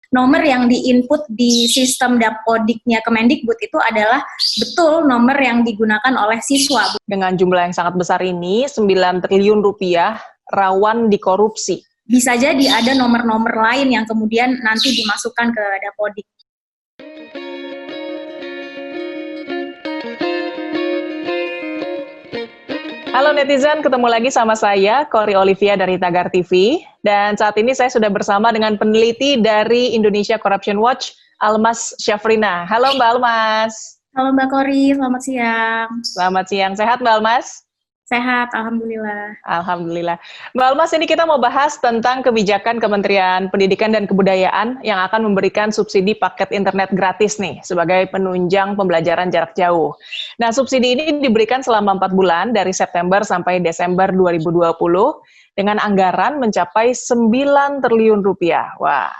Nomor yang diinput di sistem Dapodiknya Kemendikbud itu adalah betul nomor yang digunakan oleh siswa. Dengan jumlah yang sangat besar ini, 9 triliun rupiah rawan dikorupsi. Bisa jadi ada nomor-nomor lain yang kemudian nanti dimasukkan ke Dapodik. Halo netizen, ketemu lagi sama saya, Kori Olivia dari Tagar TV. Dan saat ini saya sudah bersama dengan peneliti dari Indonesia Corruption Watch, Almas Syafrina. Halo Mbak Almas. Halo Mbak Kori, selamat siang. Selamat siang, sehat Mbak Almas? Sehat, Alhamdulillah. Alhamdulillah. Mbak Almas, ini kita mau bahas tentang kebijakan Kementerian Pendidikan dan Kebudayaan yang akan memberikan subsidi paket internet gratis nih, sebagai penunjang pembelajaran jarak jauh. Nah, subsidi ini diberikan selama 4 bulan, dari September sampai Desember 2020, dengan anggaran mencapai 9 triliun rupiah. Wah,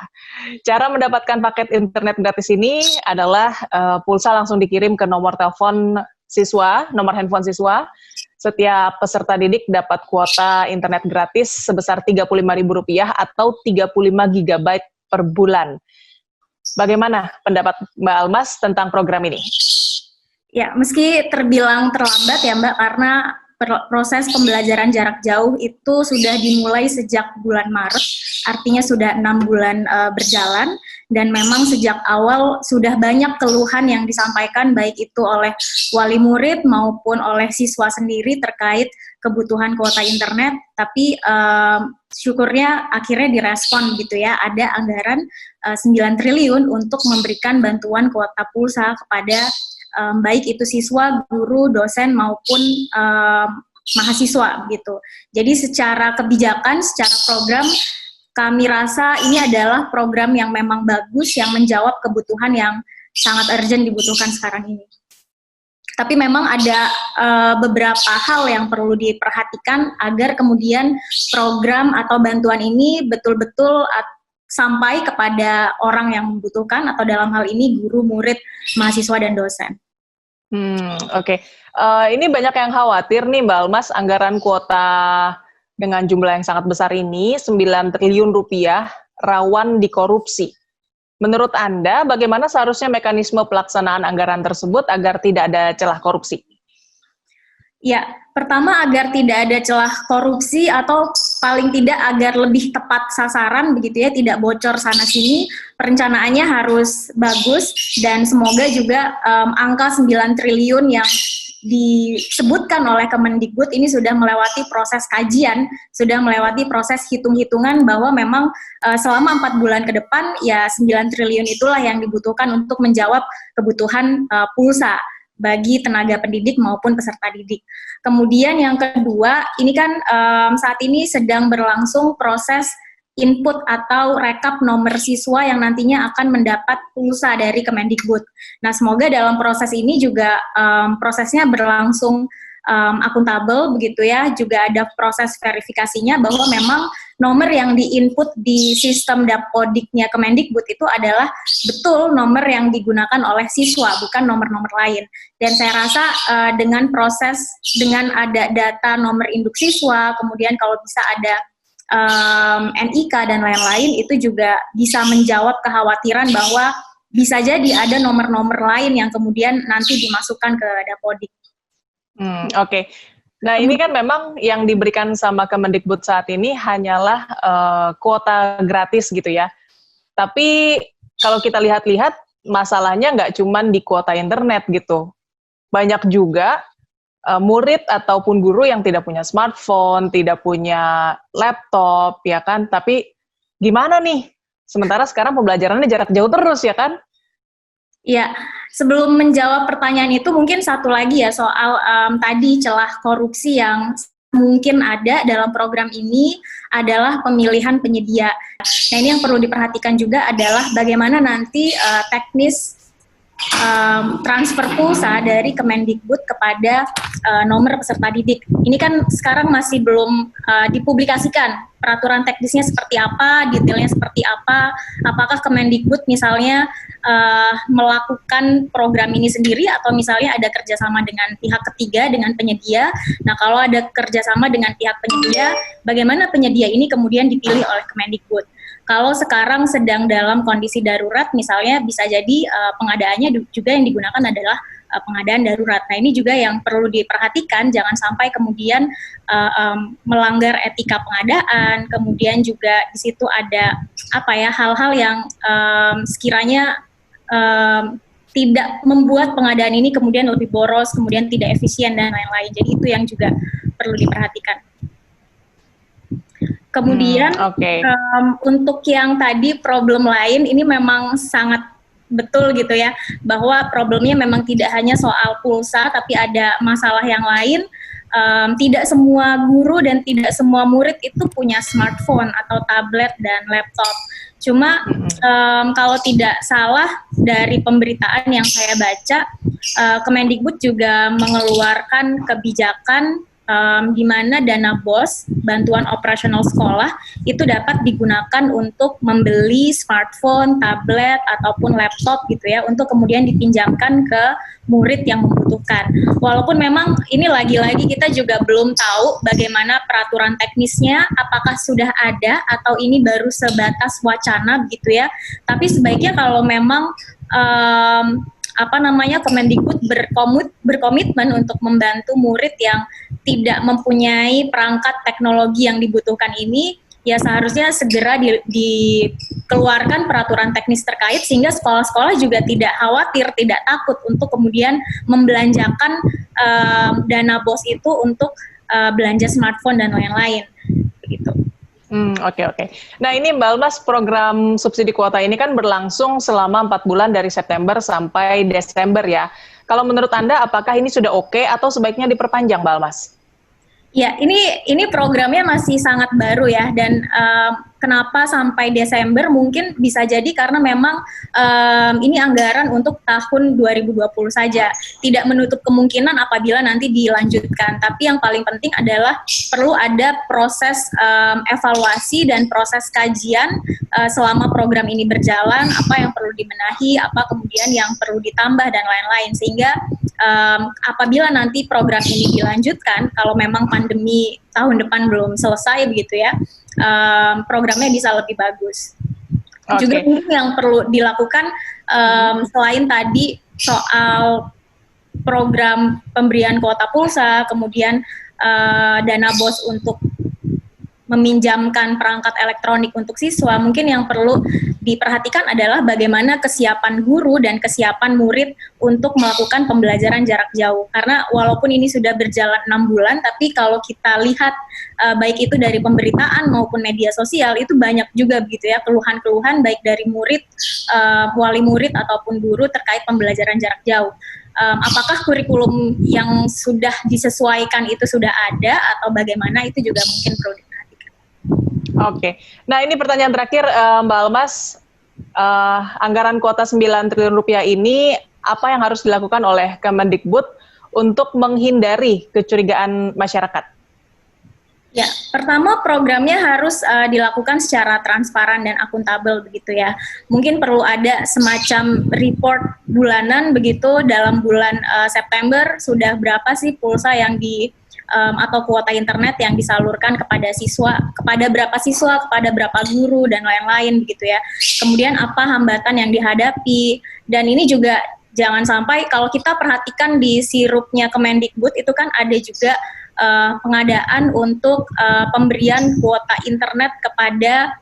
cara mendapatkan paket internet gratis ini adalah pulsa langsung dikirim ke nomor telepon siswa, nomor handphone siswa. Setiap peserta didik dapat kuota internet gratis sebesar Rp35.000 atau 35 GB per bulan. Bagaimana pendapat Mbak Almas tentang program ini? Ya, meski terbilang terlambat ya Mbak, karena proses pembelajaran jarak jauh itu sudah dimulai sejak bulan Maret, artinya sudah 6 bulan berjalan, dan memang sejak awal sudah banyak keluhan yang disampaikan baik itu oleh wali murid maupun oleh siswa sendiri terkait kebutuhan kuota internet, tapi syukurnya akhirnya direspon gitu ya, ada anggaran 9 triliun untuk memberikan bantuan kuota pulsa kepada baik itu siswa, guru, dosen maupun mahasiswa gitu. Jadi secara kebijakan, secara program, kami rasa ini adalah program yang memang bagus, yang menjawab kebutuhan yang sangat urgent dibutuhkan sekarang ini. Tapi memang ada beberapa hal yang perlu diperhatikan agar kemudian program atau bantuan ini betul-betul sampai kepada orang yang membutuhkan, atau dalam hal ini guru, murid, mahasiswa, dan dosen. Oke. Ini banyak yang khawatir nih Mbak Almas, anggaran kuota dengan jumlah yang sangat besar ini, 9 triliun rupiah, rawan dikorupsi. Menurut Anda, bagaimana seharusnya mekanisme pelaksanaan anggaran tersebut agar tidak ada celah korupsi? Ya, pertama agar tidak ada celah korupsi, atau paling tidak agar lebih tepat sasaran begitu ya, tidak bocor sana-sini, perencanaannya harus bagus, dan semoga juga angka 9 triliun yang disebutkan oleh Kemendikbud ini sudah melewati proses kajian, sudah melewati proses hitung-hitungan bahwa memang selama 4 bulan ke depan ya 9 triliun itulah yang dibutuhkan untuk menjawab kebutuhan pulsa bagi tenaga pendidik maupun peserta didik. Kemudian yang kedua, ini kan saat ini sedang berlangsung proses input atau rekap nomor siswa yang nantinya akan mendapat pulsa dari Kemendikbud. Nah, semoga dalam proses ini juga prosesnya berlangsung akuntabel begitu ya, juga ada proses verifikasinya bahwa memang nomor yang diinput di sistem Dapodiknya Kemendikbud itu adalah betul nomor yang digunakan oleh siswa, bukan nomor-nomor lain. Dan saya rasa dengan proses, dengan ada data nomor induk siswa, kemudian kalau bisa ada NIK dan lain-lain, itu juga bisa menjawab kekhawatiran bahwa bisa jadi ada nomor-nomor lain yang kemudian nanti dimasukkan ke Dapodik. Oke. Nah, ini kan memang yang diberikan sama Kemendikbud saat ini hanyalah kuota gratis gitu ya. Tapi kalau kita lihat-lihat, masalahnya nggak cuma di kuota internet gitu. Banyak juga murid ataupun guru yang tidak punya smartphone, tidak punya laptop, ya kan? Tapi gimana nih? Sementara sekarang pembelajarannya jarak jauh terus, ya kan? Ya, sebelum menjawab pertanyaan itu mungkin satu lagi ya soal tadi celah korupsi yang mungkin ada dalam program ini adalah pemilihan penyedia. Nah, ini yang perlu diperhatikan juga adalah bagaimana nanti teknis transfer pulsa dari Kemendikbud kepada nomor peserta didik. Ini kan sekarang masih belum dipublikasikan peraturan teknisnya seperti apa, detailnya seperti apa, apakah Kemendikbud misalnya melakukan program ini sendiri atau misalnya ada kerjasama dengan pihak ketiga, dengan penyedia. Nah, kalau ada kerjasama dengan pihak penyedia, bagaimana penyedia ini kemudian dipilih oleh Kemendikbud? Kalau sekarang sedang dalam kondisi darurat, misalnya bisa jadi pengadaannya juga yang digunakan adalah pengadaan darurat. Nah, ini juga yang perlu diperhatikan, jangan sampai kemudian melanggar etika pengadaan. Kemudian juga di situ ada hal-hal yang sekiranya tidak membuat pengadaan ini kemudian lebih boros, kemudian tidak efisien dan lain-lain. Jadi itu yang juga perlu diperhatikan. Kemudian untuk yang tadi problem lain, ini memang sangat betul gitu ya, bahwa problemnya memang tidak hanya soal pulsa, tapi ada masalah yang lain. Tidak semua guru dan tidak semua murid itu punya smartphone atau tablet dan laptop. Cuma kalau tidak salah dari pemberitaan yang saya baca, Kemendikbud juga mengeluarkan kebijakan di mana dana BOS, bantuan operasional sekolah, itu dapat digunakan untuk membeli smartphone, tablet, ataupun laptop gitu ya, untuk kemudian dipinjamkan ke murid yang membutuhkan. Walaupun memang ini lagi-lagi kita juga belum tahu bagaimana peraturan teknisnya, apakah sudah ada atau ini baru sebatas wacana gitu ya. Tapi sebaiknya kalau memang Kemendikbud berkomitmen untuk membantu murid yang tidak mempunyai perangkat teknologi yang dibutuhkan ini, ya seharusnya segera dikeluarkan peraturan teknis terkait sehingga sekolah-sekolah juga tidak khawatir, tidak takut untuk kemudian membelanjakan dana BOS itu untuk belanja smartphone dan lain-lain, begitu. Oke. Nah ini Mbak Almas, program subsidi kuota ini kan berlangsung selama 4 bulan dari September sampai Desember ya. Kalau menurut Anda, apakah ini sudah oke atau sebaiknya diperpanjang, Mbak Almas? Ya, ini programnya masih sangat baru ya, dan kenapa sampai Desember mungkin bisa jadi karena memang ini anggaran untuk tahun 2020 saja. Tidak menutup kemungkinan apabila nanti dilanjutkan, tapi yang paling penting adalah perlu ada proses evaluasi dan proses kajian selama program ini berjalan, apa yang perlu dibenahi, apa kemudian yang perlu ditambah dan lain-lain, sehingga apabila nanti program ini dilanjutkan, kalau memang pandemi tahun depan belum selesai begitu ya, programnya bisa lebih bagus. Juga mungkin yang perlu dilakukan selain tadi soal program pemberian kuota pulsa, kemudian dana BOS untuk meminjamkan perangkat elektronik untuk siswa, mungkin yang perlu diperhatikan adalah bagaimana kesiapan guru dan kesiapan murid untuk melakukan pembelajaran jarak jauh. Karena walaupun ini sudah berjalan 6 bulan, tapi kalau kita lihat baik itu dari pemberitaan maupun media sosial, itu banyak juga begitu ya keluhan-keluhan baik dari murid, wali murid ataupun guru terkait pembelajaran jarak jauh. Apakah kurikulum yang sudah disesuaikan itu sudah ada atau bagaimana, itu juga mungkin perlu diperhatikan. Oke. Nah ini pertanyaan terakhir Mbak Almas, anggaran kuota 9 triliun rupiah ini apa yang harus dilakukan oleh Kemendikbud untuk menghindari kecurigaan masyarakat? Ya, pertama programnya harus dilakukan secara transparan dan akuntabel begitu ya. Mungkin perlu ada semacam report bulanan begitu, dalam bulan September sudah berapa sih pulsa yang atau kuota internet yang disalurkan kepada siswa, kepada berapa guru dan lain-lain begitu ya. Kemudian apa hambatan yang dihadapi, dan ini juga jangan sampai, kalau kita perhatikan di sirupnya Kemendikbud itu kan ada juga pengadaan untuk pemberian kuota internet kepada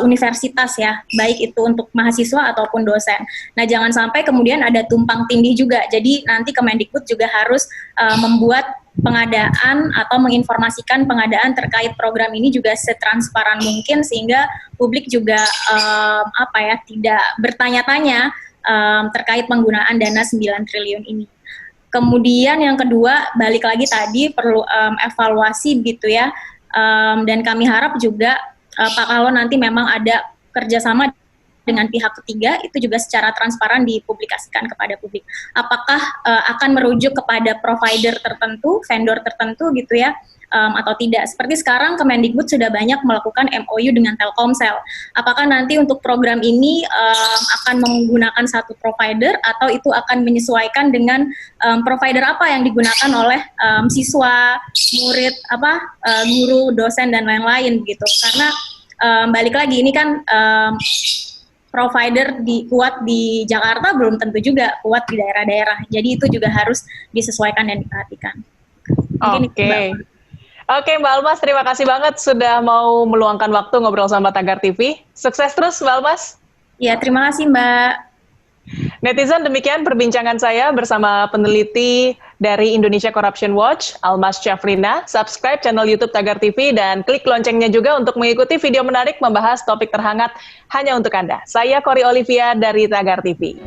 universitas ya, baik itu untuk mahasiswa ataupun dosen. Nah, jangan sampai kemudian ada tumpang tindih juga. Jadi nanti Kemendikbud juga harus membuat pengadaan atau menginformasikan pengadaan terkait program ini juga setransparan mungkin, sehingga publik juga tidak bertanya-tanya terkait penggunaan dana 9 triliun ini. Kemudian yang kedua, balik lagi tadi perlu evaluasi gitu ya, dan kami harap juga kalau nanti memang ada kerjasama dengan pihak ketiga, itu juga secara transparan dipublikasikan kepada publik. Apakah akan merujuk kepada provider tertentu, vendor tertentu gitu ya, atau tidak. Seperti sekarang Kemendikbud sudah banyak melakukan MOU dengan Telkomsel. Apakah nanti untuk program ini akan menggunakan satu provider atau itu akan menyesuaikan dengan provider apa yang digunakan oleh siswa, murid, guru, dosen dan lain-lain gitu. Karena balik lagi ini kan provider kuat di Jakarta belum tentu juga kuat di daerah-daerah. Jadi itu juga harus disesuaikan dan diperhatikan. Oke, Mbak Almas, terima kasih banget sudah mau meluangkan waktu ngobrol sama Tagar TV. Sukses terus, Mbak Almas. Ya, terima kasih, Mbak. Netizen, demikian perbincangan saya bersama peneliti dari Indonesia Corruption Watch, Almas Syafrina. Subscribe channel YouTube Tagar TV dan klik loncengnya juga untuk mengikuti video menarik membahas topik terhangat hanya untuk Anda. Saya Kori Olivia dari Tagar TV.